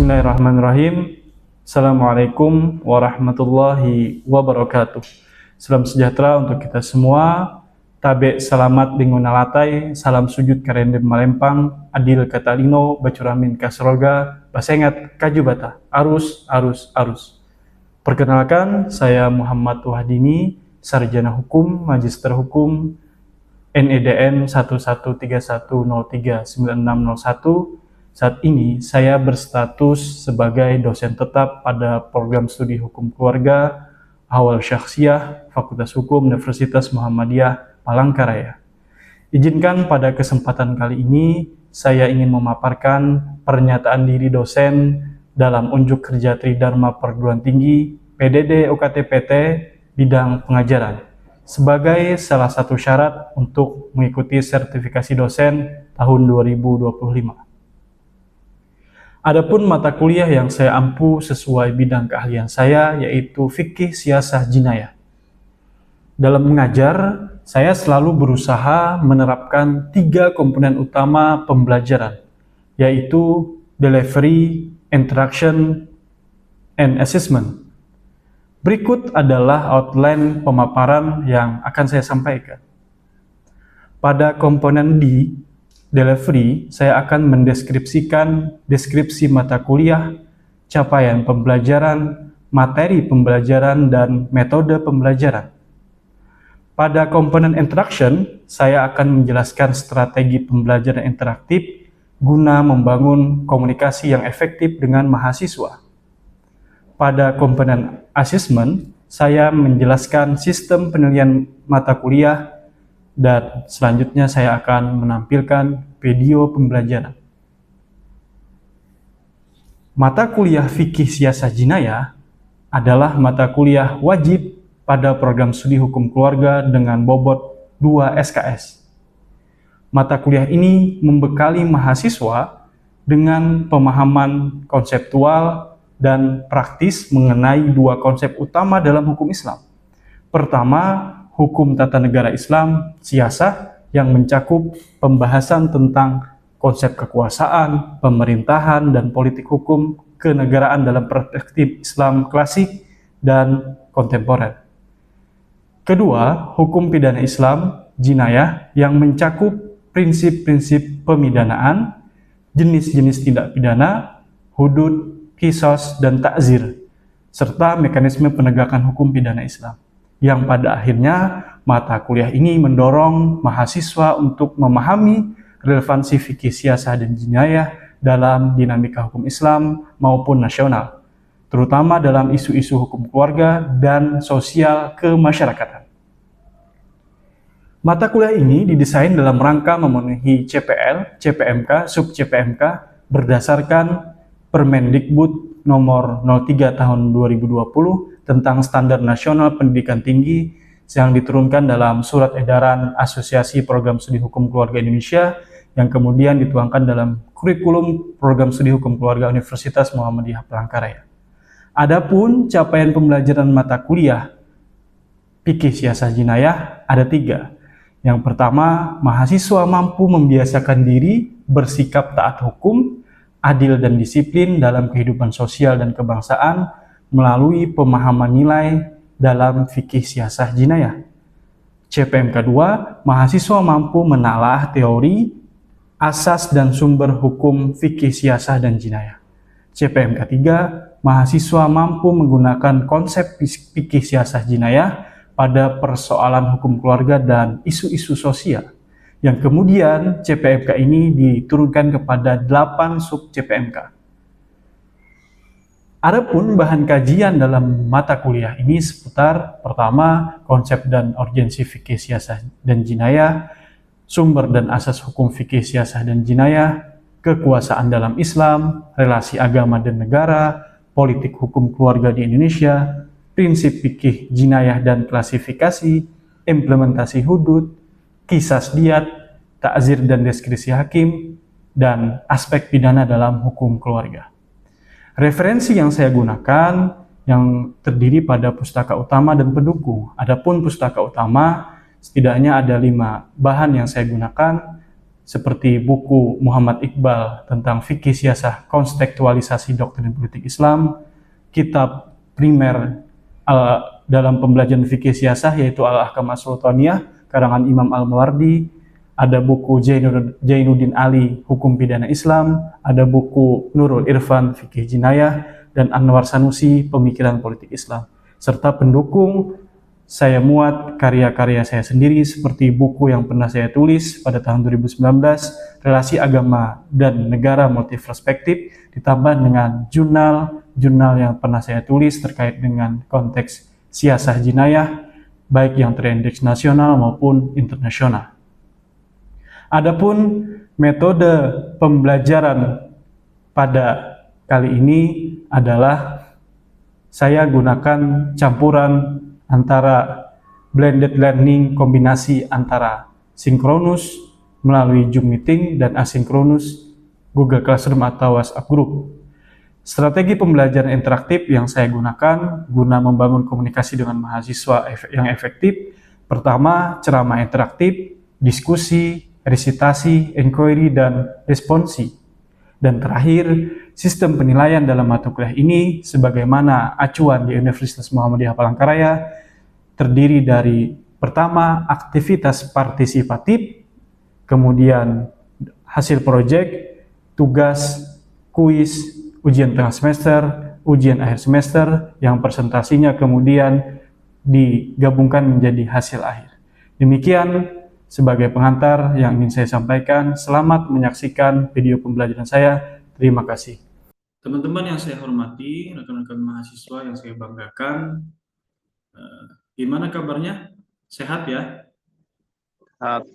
Bismillahirrahmanirrahim. Assalamualaikum warahmatullahi wabarakatuh. Salam sejahtera untuk kita semua. Tabe selamat dengan alatai. Salam sujud karendem malempang. Adil katalino bacuramin kasroga. Basengat kajubata. Arus. Perkenalkan, saya Muhammad Wahdini, Sarjana Hukum, Magister Hukum, NEDN 1131039601. Saat ini saya berstatus sebagai dosen tetap pada program studi Hukum Keluarga Ahwal Syakhsiyah Fakultas Hukum Universitas Muhammadiyah Palangkaraya. Izinkan pada kesempatan kali ini saya ingin memaparkan pernyataan diri dosen dalam unjuk kerja Tridharma Perguruan Tinggi PDD UKT-PT bidang pengajaran sebagai salah satu syarat untuk mengikuti sertifikasi dosen tahun 2025. Adapun mata kuliah yang saya ampu sesuai bidang keahlian saya yaitu Fikih Siyasah Jinayah. Dalam mengajar, saya selalu berusaha menerapkan 3 komponen utama pembelajaran, yaitu delivery, interaction, and assessment. Berikut adalah outline pemaparan yang akan saya sampaikan. Pada komponen D, delivery, saya akan mendeskripsikan deskripsi mata kuliah, capaian pembelajaran, materi pembelajaran, dan metode pembelajaran. Pada komponen interaction, saya akan menjelaskan strategi pembelajaran interaktif guna membangun komunikasi yang efektif dengan mahasiswa. Pada komponen assessment, saya menjelaskan sistem penilaian mata kuliah, dan selanjutnya saya akan menampilkan video pembelajaran. Mata kuliah Fikih Siyasah Jinayah adalah mata kuliah wajib pada program studi Hukum Keluarga dengan bobot 2 SKS. Mata kuliah ini membekali mahasiswa dengan pemahaman konseptual dan praktis mengenai 2 konsep utama dalam hukum Islam. Pertama, hukum tata negara Islam, siyasah, yang mencakup pembahasan tentang konsep kekuasaan, pemerintahan, dan politik hukum kenegaraan dalam perspektif Islam klasik dan kontemporer. Kedua, hukum pidana Islam, jinayah, yang mencakup prinsip-prinsip pemidanaan, jenis-jenis tindak pidana, hudud, qisas, dan ta'zir, serta mekanisme penegakan hukum pidana Islam. Yang pada akhirnya mata kuliah ini mendorong mahasiswa untuk memahami relevansi fikih siyasah dan jinayah dalam dinamika hukum Islam maupun nasional, terutama dalam isu-isu hukum keluarga dan sosial kemasyarakatan. Mata kuliah ini didesain dalam rangka memenuhi CPL, CPMK, Sub-CPMK berdasarkan Permendikbud nomor 03 tahun 2020 tentang Standar Nasional Pendidikan Tinggi yang diturunkan dalam Surat Edaran Asosiasi Program Studi Hukum Keluarga Indonesia yang kemudian dituangkan dalam kurikulum Program Studi Hukum Keluarga Universitas Muhammadiyah Palangkaraya. Adapun capaian pembelajaran mata kuliah Fikih Siyasah Jinayah ada 3. Yang pertama, mahasiswa mampu membiasakan diri bersikap taat hukum, adil dan disiplin dalam kehidupan sosial dan kebangsaan melalui pemahaman nilai dalam fikih siyasah jinayah. CPMK 2, mahasiswa mampu menalaah teori, asas dan sumber hukum fikih siyasah dan jinayah. CPMK 3, mahasiswa mampu menggunakan konsep fikih siyasah jinayah pada persoalan hukum keluarga dan isu-isu sosial. Yang kemudian CPMK ini diturunkan kepada 8 sub-CPMK. Adapun bahan kajian dalam mata kuliah ini seputar pertama, konsep dan urgensi fikih siyasah dan jinayah, sumber dan asas hukum fikih siyasah dan jinayah, kekuasaan dalam Islam, relasi agama dan negara, politik hukum keluarga di Indonesia, prinsip fikih jinayah dan klasifikasi, implementasi hudud, qisas diat, ta'zir dan diskresi hakim, dan aspek pidana dalam hukum keluarga. Referensi yang saya gunakan yang terdiri pada pustaka utama dan pendukung. Adapun pustaka utama setidaknya ada 5 bahan yang saya gunakan seperti buku Muhammad Iqbal tentang fikih siasah kontekstualisasi doktrin politik Islam, kitab primer dalam pembelajaran fikih siasah yaitu Al-Ahkam As-Sultaniyah karangan Imam Al-Mawardi, ada buku Jainuddin Ali Hukum Pidana Islam, ada buku Nurul Irfan Fikih Jinayah, dan Anwar Sanusi Pemikiran Politik Islam. Serta pendukung, saya muat karya-karya saya sendiri seperti buku yang pernah saya tulis pada tahun 2019, Relasi Agama dan Negara Multiperspektif, ditambah dengan jurnal yang pernah saya tulis terkait dengan konteks siasah jinayah, baik yang terindeks nasional maupun internasional. Adapun metode pembelajaran pada kali ini adalah saya gunakan campuran antara blended learning, kombinasi antara sinkronus melalui Zoom meeting dan asinkronus Google Classroom atau WhatsApp Group. Strategi pembelajaran interaktif yang saya gunakan guna membangun komunikasi dengan mahasiswa yang efektif. Pertama, ceramah interaktif, diskusi, resitasi, inquiry, dan responsi. Dan terakhir, sistem penilaian dalam mata kuliah ini sebagaimana acuan di Universitas Muhammadiyah Palangkaraya terdiri dari pertama aktivitas partisipatif, kemudian hasil proyek, tugas, kuis, ujian tengah semester, ujian akhir semester yang presentasinya kemudian digabungkan menjadi hasil akhir. Demikian sebagai pengantar yang ingin saya sampaikan. Selamat menyaksikan video pembelajaran saya. Terima kasih. Teman-teman yang saya hormati, rekan-rekan mahasiswa yang saya banggakan, gimana kabarnya? Sehat ya? Sehat,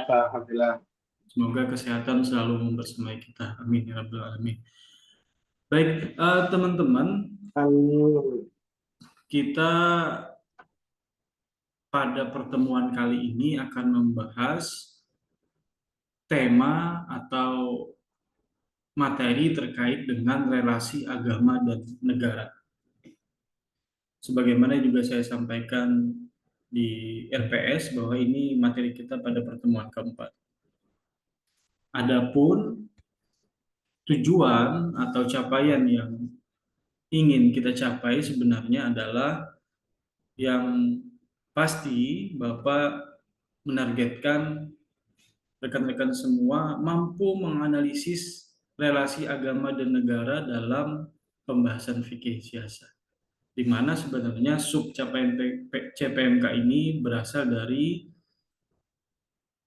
Alhamdulillah. Semoga kesehatan selalu membersamai kita. Amin ya rabbal alamin. Baik, teman-teman, kita pada pertemuan kali ini akan membahas tema atau materi terkait dengan relasi agama dan negara. Sebagaimana juga saya sampaikan di RPS bahwa ini materi kita pada pertemuan keempat. Adapun tujuan atau capaian yang ingin kita capai sebenarnya adalah yang pasti Bapak menargetkan rekan-rekan semua mampu menganalisis relasi agama dan negara dalam pembahasan fikih siasah, di mana sebenarnya sub capaian CPMK ini berasal dari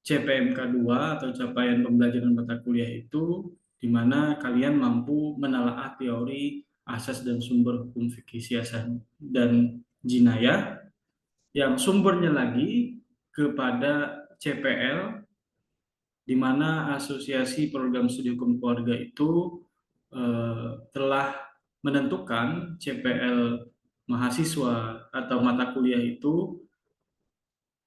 CPMK 2 atau capaian pembelajaran mata kuliah itu, di mana kalian mampu menelaah teori asas dan sumber hukum fikih siasah dan jinayah yang sumbernya lagi kepada CPL, di mana Asosiasi Program Studi Hukum Keluarga itu telah menentukan CPL mahasiswa atau mata kuliah itu,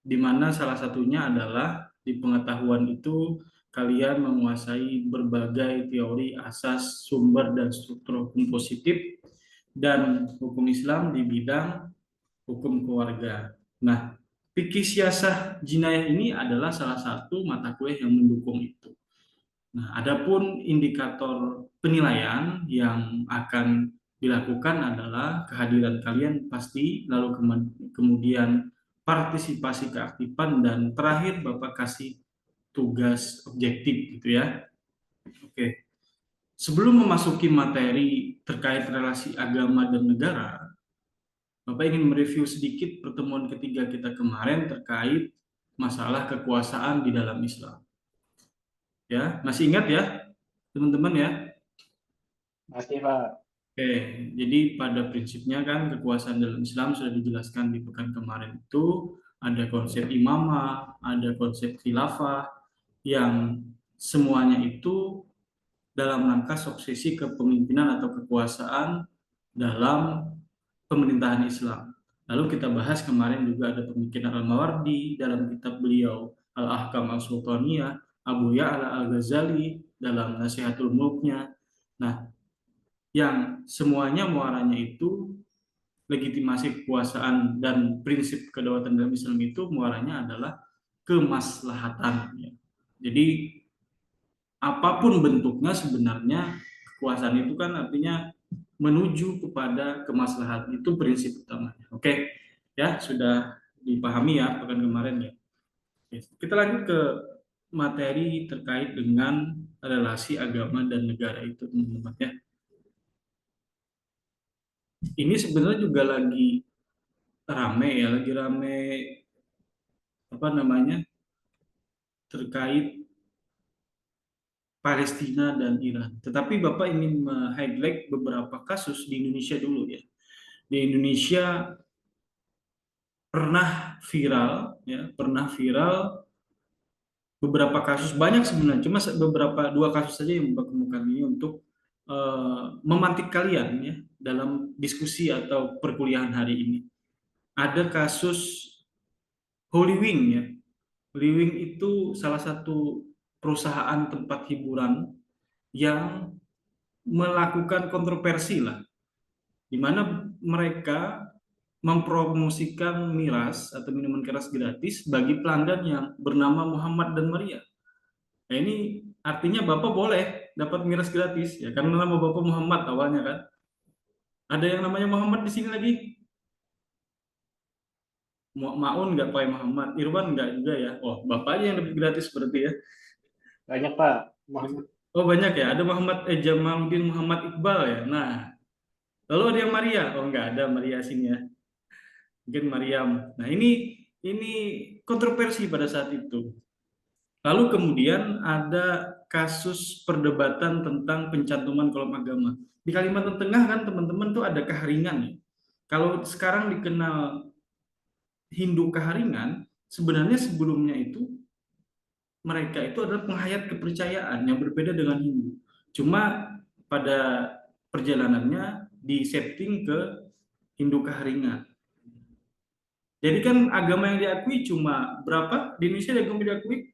di mana salah satunya adalah di pengetahuan itu kalian menguasai berbagai teori asas, sumber, dan struktur hukum positif dan hukum Islam di bidang hukum keluarga. Nah, fikih siasah jinayah ini adalah salah satu mata kuliah yang mendukung itu. Nah, adapun indikator penilaian yang akan dilakukan adalah kehadiran kalian pasti, lalu kemudian partisipasi keaktifan, dan terakhir Bapak kasih tugas objektif gitu ya. Oke. Sebelum memasuki materi terkait relasi agama dan negara, Bapak ingin mereview sedikit pertemuan ketiga kita kemarin terkait masalah kekuasaan di dalam Islam. Ya, masih ingat ya, teman-teman ya? Masih, Pak. Oke, jadi pada prinsipnya kan kekuasaan dalam Islam sudah dijelaskan di pekan kemarin itu ada konsep imamah, ada konsep khilafah, yang semuanya itu dalam rangka suksesi kepemimpinan atau kekuasaan dalam pemerintahan Islam. Lalu kita bahas kemarin juga ada pemikiran Al-Mawardi dalam kitab beliau Al-Ahkam As-Sultaniyah, Abu Ya'la Al-Ghazali dalam Nasihatul Mulknya. Nah, yang semuanya muaranya itu legitimasi kekuasaan dan prinsip kedaulatan dalam Islam itu muaranya adalah kemaslahatan. Ya. Jadi apapun bentuknya sebenarnya kekuasaan itu kan artinya menuju kepada kemaslahatan, itu prinsip utamanya. Oke, ya sudah dipahami ya pekan kemarin ya. Oke, kita lanjut ke materi terkait dengan relasi agama dan negara itu teman-teman ya. Ini sebenarnya juga lagi rame ya, lagi rame apa namanya terkait Palestina dan Iran. Tetapi Bapak ingin meng-highlight beberapa kasus di Indonesia dulu ya. Di Indonesia pernah viral beberapa kasus, banyak sebenarnya, cuma beberapa dua kasus saja yang Bapak kemukakan ini untuk memantik kalian ya dalam diskusi atau perkuliahan hari ini. Ada kasus Holy Wing ya. Holy Wing itu salah satu perusahaan tempat hiburan yang melakukan kontroversi lah, di mana mereka mempromosikan miras atau minuman keras gratis bagi pelanggan yang bernama Muhammad dan Maria. Nah, ini artinya Bapak boleh dapat miras gratis ya, karena nama Bapak Muhammad awalnya kan. Ada yang namanya Muhammad di sini lagi? Maun nggak pakai Muhammad, Irwan nggak juga ya. Oh, Bapak aja yang dapat gratis berarti ya. Banyak Pak. Muhammad. Oh banyak ya, ada Muhammad Jamaluddin Muhammad Iqbal ya. Nah, lalu ada yang Maria. Oh nggak ada Maria sini ya. Mungkin Mariam. Nah ini kontroversi pada saat itu. Lalu kemudian ada kasus perdebatan tentang pencantuman kolom agama. Di Kalimantan Tengah kan teman-teman tuh ada Kaharingan ya. Kalau sekarang dikenal Hindu Kaharingan, sebenarnya sebelumnya itu mereka itu adalah penghayat kepercayaan yang berbeda dengan Hindu. Cuma pada perjalanannya di-setting ke Hindu Kaharingan. Jadi kan agama yang diakui cuma berapa? Di Indonesia agama yang diakui?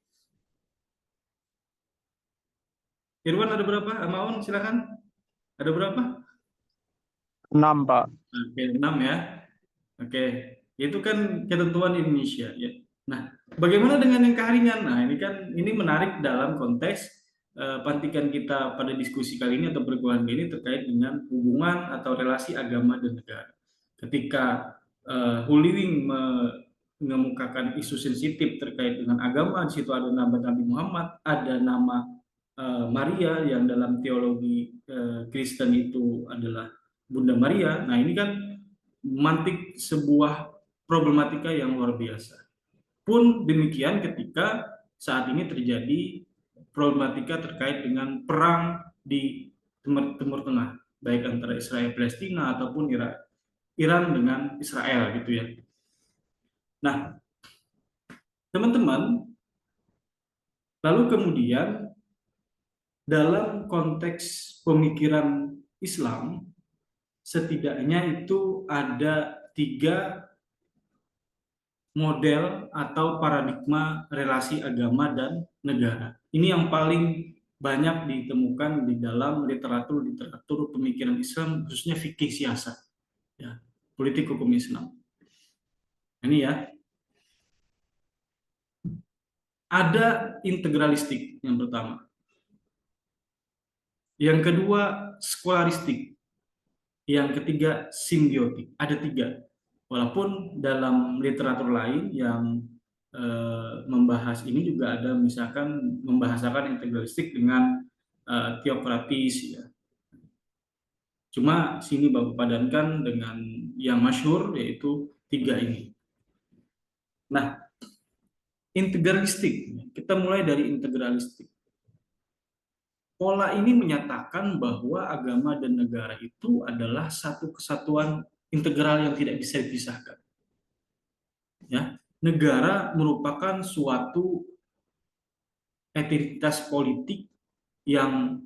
Irwan ada berapa? Amaun silakan. Ada berapa? 6 Pak. Oke, 6 ya. Oke, itu kan ketentuan Indonesia ya. Nah, bagaimana dengan yang keharingan? Nah, ini menarik dalam konteks pantikan kita pada diskusi kali ini atau perkuliahan ini terkait dengan hubungan atau relasi agama dan negara. Ketika Holy Wing mengemukakan isu sensitif terkait dengan agama, di situ ada nama Nabi Muhammad, ada nama Maria yang dalam teologi Kristen itu adalah Bunda Maria. Nah, ini kan memantik sebuah problematika yang luar biasa. Pun demikian ketika saat ini terjadi problematika terkait dengan perang di Timur Tengah, baik antara Israel Palestina ataupun Iran dengan Israel gitu ya. Nah, teman-teman, lalu kemudian dalam konteks pemikiran Islam, setidaknya itu ada 3 model atau paradigma relasi agama dan negara. Ini yang paling banyak ditemukan di dalam literatur pemikiran Islam, khususnya fikih siasat, ya, politik hukum Islam. Ini ya, ada integralistik yang pertama. Yang kedua, skolaristik. Yang ketiga, simbiotik. Ada 3. Walaupun dalam literatur lain yang membahas ini juga ada misalkan membahasakan integralistik dengan teokratis ya. Cuma sini Bapak padankan dengan yang masyhur yaitu 3 ini. Nah, integralistik. Kita mulai dari integralistik. Pola ini menyatakan bahwa agama dan negara itu adalah satu kesatuan integral yang tidak bisa dipisahkan. Ya, negara merupakan suatu entitas politik yang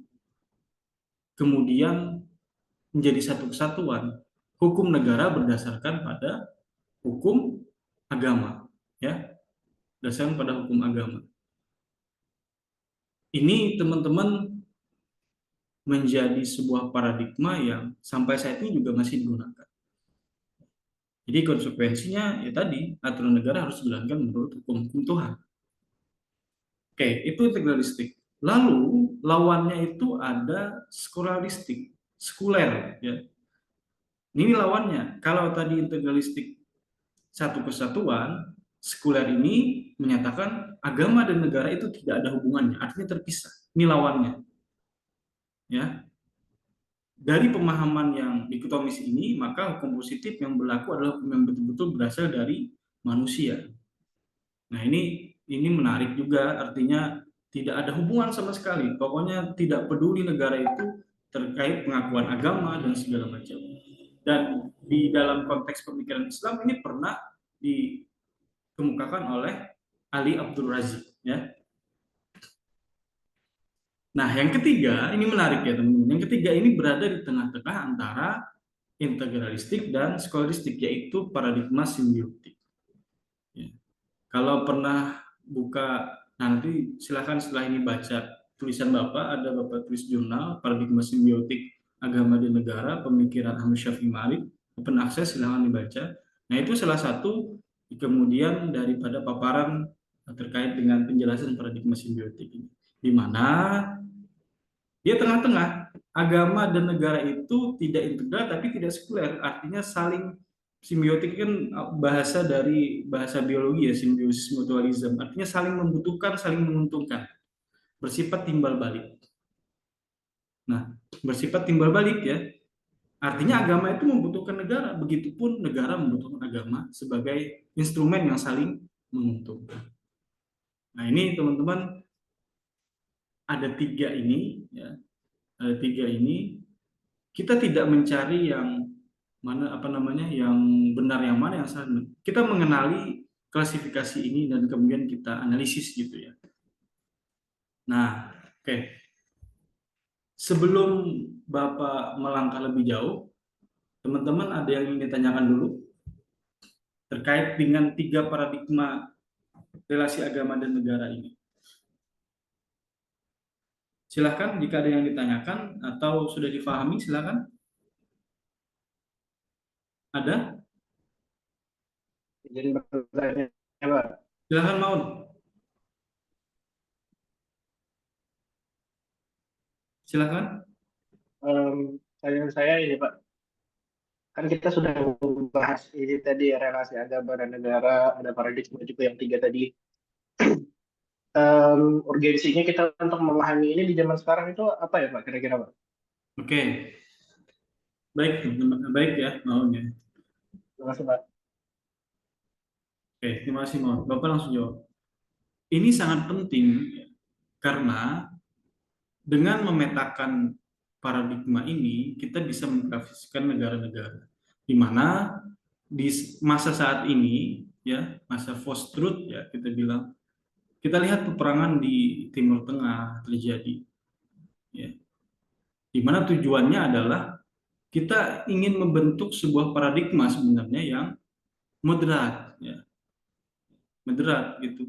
kemudian menjadi satu kesatuan. Hukum negara berdasarkan pada hukum agama, ya, berdasarkan pada hukum agama. Ini teman-teman menjadi sebuah paradigma yang sampai saat ini juga masih digunakan. Jadi konsekuensinya ya tadi, aturan negara harus dijalankan menurut hukum Tuhan. Oke, itu integralistik. Lalu lawannya itu ada sekuleristik, sekuler ya. Ini lawannya. Kalau tadi integralistik satu kesatuan, sekuler ini menyatakan agama dan negara itu tidak ada hubungannya, artinya terpisah. Ini lawannya. Ya. Dari pemahaman yang dikotomis ini, maka hukum positif yang berlaku adalah hukum yang betul-betul berasal dari manusia. Nah, ini menarik juga, artinya tidak ada hubungan sama sekali. Pokoknya tidak peduli negara itu terkait pengakuan agama dan segala macam. Dan di dalam konteks pemikiran Islam ini pernah dikemukakan oleh Ali Abdul Razik, ya. Nah, yang ketiga, ini menarik ya teman-teman. Yang ketiga ini berada di tengah-tengah antara integralistik dan skolaristik, yaitu paradigma simbiotik. Ya. Kalau pernah buka, nanti silahkan setelah ini baca tulisan Bapak, ada Bapak tulis jurnal paradigma simbiotik agama dan negara, pemikiran Ahmad Syafi'i Ma'arif, open access, silahkan dibaca. Nah, itu salah satu kemudian daripada paparan terkait dengan penjelasan paradigma simbiotik ini, di mana dia tengah-tengah. Agama dan negara itu tidak integral tapi tidak sekuler, artinya saling simbiotik. Kan bahasa dari bahasa biologi ya, simbiosis mutualisme, artinya saling membutuhkan, saling menguntungkan, bersifat timbal balik. Nah, bersifat timbal balik ya, artinya agama itu membutuhkan negara, begitupun negara membutuhkan agama sebagai instrumen yang saling menguntungkan. Nah, ini teman-teman ada tiga ini ya, ada tiga ini. Kita tidak mencari yang mana yang benar, yang mana yang salah. Kita mengenali klasifikasi ini dan kemudian kita analisis gitu ya. Nah, oke. Sebelum Bapak melangkah lebih jauh, teman-teman ada yang ingin ditanyakan dulu terkait dengan tiga paradigma relasi agama dan negara ini. Silakan jika ada yang ditanyakan atau sudah difahami, silakan. Ada? Jadi bertanya, Pak. Silakan Maun. Silakan. Saya ini Pak, kan kita sudah membahas ini tadi ya, relasi agama dan negara, ada paradigma juga yang tiga tadi. Urgensinya kita untuk memahami ini di zaman sekarang itu apa ya Pak, kira-kira Pak? Oke. Baik, baik ya Maun ya. Terima kasih Pak. Oke, terima kasih Maun. Bapak langsung jawab. Ini sangat penting ya, karena dengan memetakan paradigma ini, kita bisa menggrafiskan negara-negara di mana di masa saat ini ya, masa post truth ya, kita lihat peperangan di Timur Tengah terjadi ya, di mana tujuannya adalah kita ingin membentuk sebuah paradigma sebenarnya yang moderat ya, moderat gitu,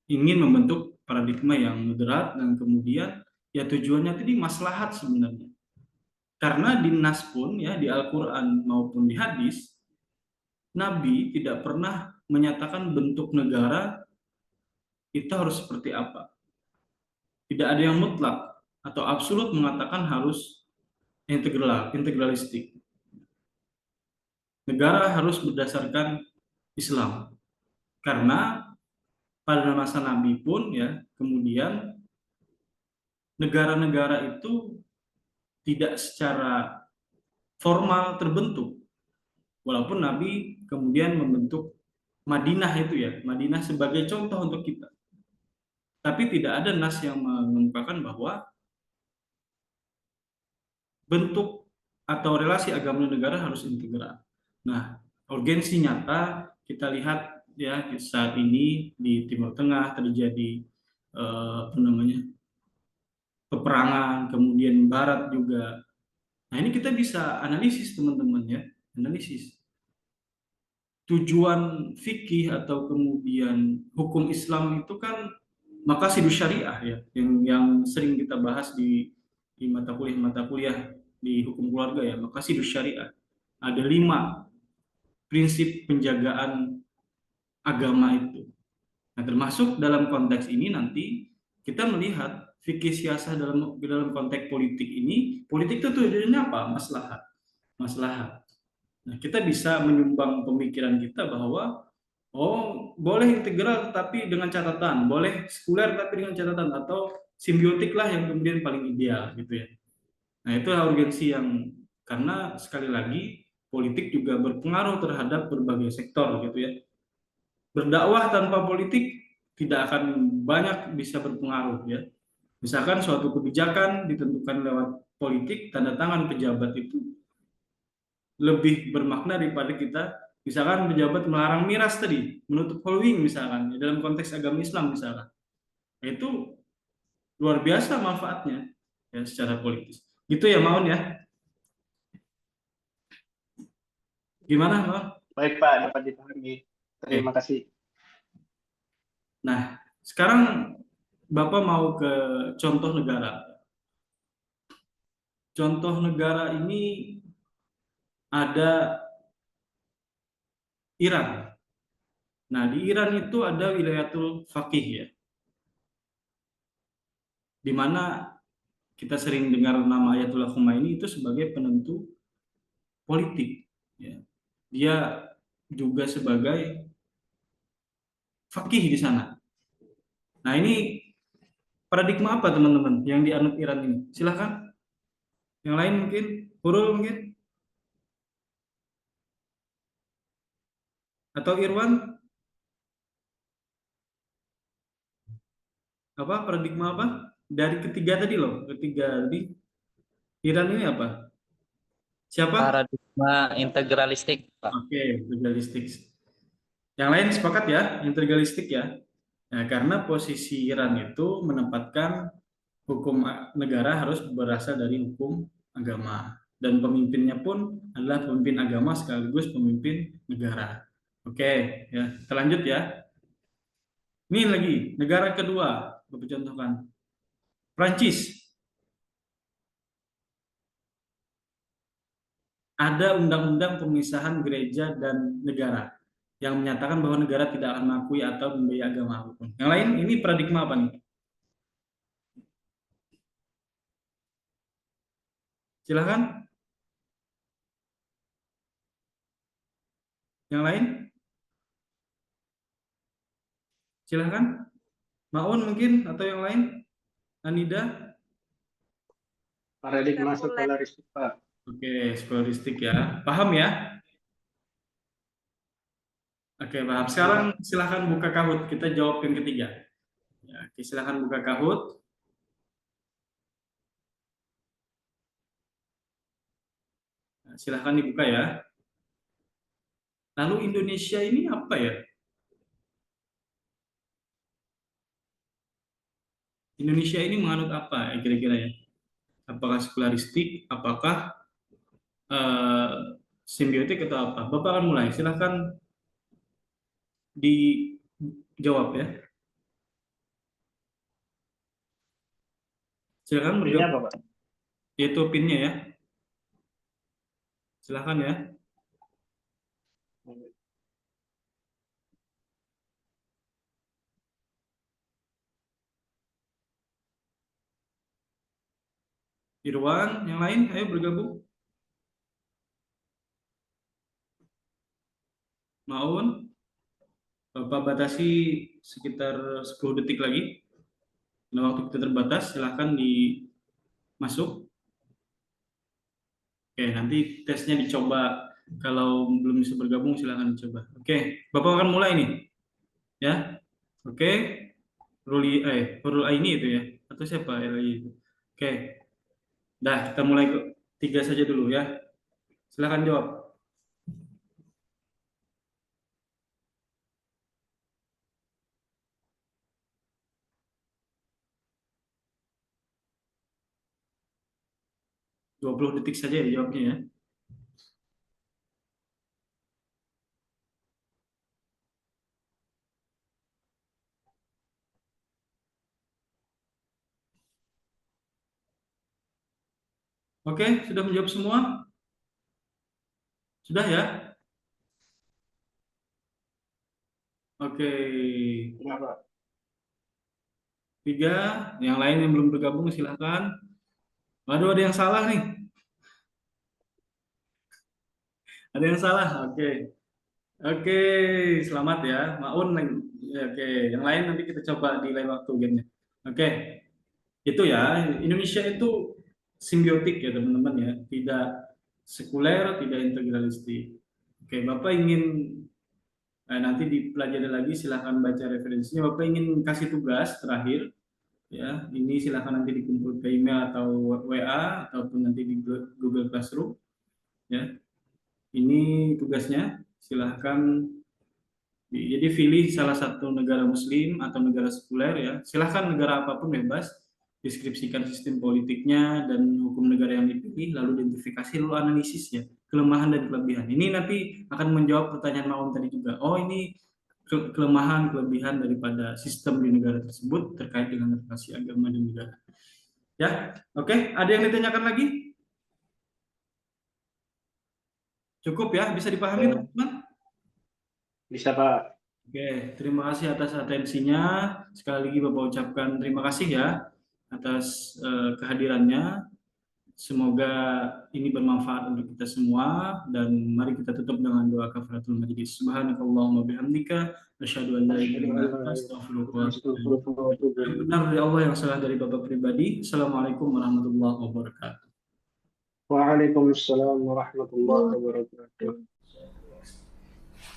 ingin membentuk paradigma yang moderat, dan kemudian ya tujuannya tadi maslahat sebenarnya. Karena di Nas pun ya, di Al-Quran maupun di hadis, Nabi tidak pernah menyatakan bentuk negara itu harus seperti apa. Tidak ada yang mutlak atau absolut mengatakan harus integralistik. Negara harus berdasarkan Islam. Karena pada masa Nabi pun ya, kemudian negara-negara itu tidak secara formal terbentuk. Walaupun Nabi kemudian membentuk Madinah itu ya, Madinah sebagai contoh untuk kita. Tapi tidak ada nas yang mengemukakan bahwa bentuk atau relasi agama dan negara harus integral. Nah, urgensi nyata kita lihat ya, saat ini di Timur Tengah terjadi peperangan, kemudian Barat juga. Nah, ini kita bisa analisis teman-teman ya, analisis tujuan fikih atau kemudian hukum Islam itu kan maqasidus syariah ya, yang sering kita bahas di mata kuliah di hukum keluarga ya, maqasidus syariah. Ada 5 prinsip penjagaan agama itu. Nah, termasuk dalam konteks ini nanti kita melihat fikih siasah dalam konteks politik ini, politik itu tujuannya apa? Maslahat. Maslahat. Nah, kita bisa menyumbang pemikiran kita bahwa oh, boleh integral tapi dengan catatan, boleh sekuler tapi dengan catatan, atau simbiotik lah yang kemudian paling ideal gitu ya. Nah, itu urgensi yang, karena sekali lagi politik juga berpengaruh terhadap berbagai sektor gitu ya. Berdakwah tanpa politik tidak akan banyak bisa berpengaruh ya. Misalkan suatu kebijakan ditentukan lewat politik, tanda tangan pejabat itu lebih bermakna daripada kita, misalkan pejabat melarang miras tadi, menutup Halloween misalkan, ya, dalam konteks agama Islam misalkan. Nah, itu luar biasa manfaatnya ya secara politis. Gitu ya Maun ya. Gimana Maun? Baik Pak, dapat dipahami. Terima Oke. kasih. Nah, sekarang Bapak mau ke contoh negara. Contoh negara ini ada Iran. Nah, di Iran itu ada wilayatul faqih ya, di mana kita sering dengar nama Ayatullah Khomeini itu sebagai penentu politik. Ya. Dia juga sebagai faqih di sana. Nah, ini paradigma apa teman-teman yang dianut Iran ini? Silahkan. Yang lain mungkin, Hurul mungkin, atau Irwan, apa paradigma apa? Dari ketiga tadi loh, ketiga tadi Iran ini apa? Siapa? Paradigma integralistik, Pak. Oke, integralistik. Yang lain sepakat ya, integralistik ya. Nah, karena posisi Iran itu menempatkan hukum negara harus berasal dari hukum agama, dan pemimpinnya pun adalah pemimpin agama sekaligus pemimpin negara. Oke, ya, kita lanjut ya. Ini lagi negara kedua, Bapak contohkan. Prancis. Ada undang-undang pemisahan gereja dan negara yang menyatakan bahwa negara tidak akan mengakui atau membiayai agama apapun. Yang lain, ini paradigma apa nih? Silahkan. Yang lain, silahkan. Maun mungkin, atau yang lain? Anida? Paradigma sekularistik Pak. Oke, skolaristik ya. Paham ya? Oke, paham. Sekarang silahkan buka Kahoot. Kita jawab yang ketiga. Ya, oke, silahkan buka Kahoot. Nah, silahkan dibuka ya. Lalu Indonesia ini apa ya? Indonesia ini menganut apa ya kira-kira ya? Apakah sekularistik? Apakah eh, simbiotik atau apa? Bapak akan mulai. Silahkan dijawab ya. Silahkan Ini bergabung. apa Pak? Yaitu pinnya ya. Silahkan ya. Irwan, yang lain, ayo bergabung. Maun, Bapak batasi sekitar 10 detik lagi. Nah, waktu kita terbatas, silahkan dimasuk. Oke, nanti tesnya dicoba. Kalau belum bisa bergabung, silahkan dicoba. Oke, Bapak akan mulai nih. Ya, oke. Hurul Aini itu ya? Atau siapa itu? Oke, dah kita mulai ke tiga saja dulu ya. Silahkan jawab. 20 detik saja ya jawabnya ya. Oke, sudah menjawab semua? Sudah ya? Oke. Kenapa? 3, yang lain yang belum bergabung silahkan. Waduh, ada yang salah nih. Ada yang salah. Oke. Oke, selamat ya. Maun. Ya, oke, yang lain nanti kita coba di lain waktu gamenya. Oke, itu ya. Indonesia itu simbiotik ya teman-teman ya. Tidak sekuler, tidak integralistik. Oke, Bapak ingin nanti dipelajari lagi, silahkan baca referensinya. Bapak ingin kasih tugas terakhir ya. Ini silahkan nanti dikumpul ke email atau WA ataupun nanti di Google Classroom ya. Ini tugasnya, silahkan. Jadi pilih salah satu negara muslim atau negara sekuler ya. Silahkan negara apapun bebas. Deskripsikan sistem politiknya dan hukum negara yang dipilih, lalu identifikasi, lalu analisis ya. Kelemahan dan kelebihan. Ini nanti akan menjawab pertanyaan Maun tadi juga. Oh, ini kelemahan, kelebihan daripada sistem di negara tersebut terkait dengan relasi agama dan negara. Ya, oke. Ada yang ditanyakan lagi? Cukup ya, bisa dipahami teman-teman? Bisa, Pak. Oke, terima kasih atas atensinya. Sekali lagi Bapak ucapkan terima kasih ya atas kehadirannya. Semoga ini bermanfaat untuk kita semua dan mari kita tutup dengan doa kafaratul majlis. Subhanakallahumma bihamdika asyhadu an la ilaha illa anta astaghfiruka wa atubu ilaik. Yang benar dari Allah, yang salah dari Bapak pribadi. Assalamualaikum warahmatullahi wabarakatuh. Waalaikumsalam warahmatullahi wabarakatuh.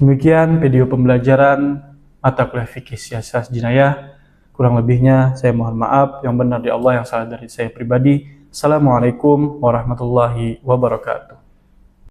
Demikian video pembelajaran mata kuliah fikih siasat jinayah. Kurang lebihnya saya mohon maaf, yang benar di Allah, yang salah dari saya pribadi. Assalamualaikum warahmatullahi wabarakatuh.